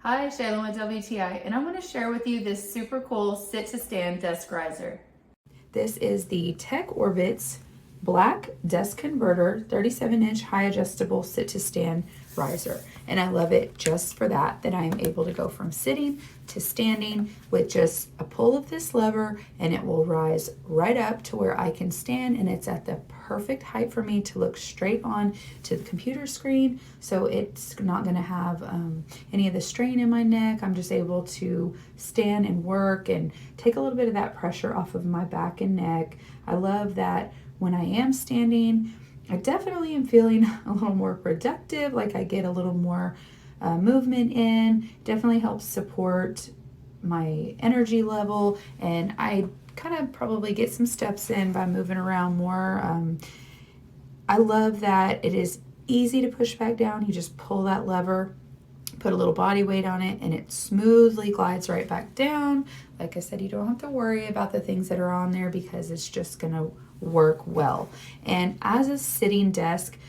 Hi, Shayla with WTI, and I'm going to share with you this super cool sit-to-stand desk riser. This is the TechOrbits Black Desk Converter 37-inch high adjustable sit-to-stand riser. And I love it just for that I am able to go from sitting to standing with just a pull of this lever, and it will rise right up to where I can stand, and it's at the perfect height for me to look straight on to the computer screen, so it's not going to have any of the strain in my neck. I'm just able to stand and work and take a little bit of that pressure off of my back and neck. I love that when I am standing, I definitely am feeling a little more productive, like I get a little more movement in. Definitely helps support my energy level, and I kind of probably get some steps in by moving around more. I love that it is easy to push back down. You just pull that lever, put a little body weight on it, and it smoothly glides right back down. Like I said, you don't have to worry about the things that are on there because it's just gonna work well. And as a sitting desk,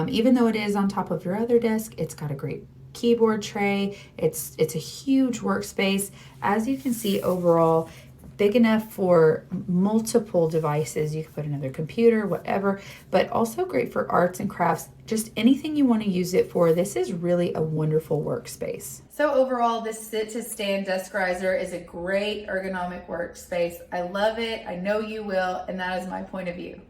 even though it is on top of your other desk, it's got a great keyboard tray. It's a huge workspace. As you can see, overall, big enough for multiple devices. You can put another computer, whatever, but also great for arts and crafts, just anything you want to use it for. This is really a wonderful workspace. So overall, this sit-to-stand desk riser is a great ergonomic workspace. I love it. I know you will, and that is my point of view.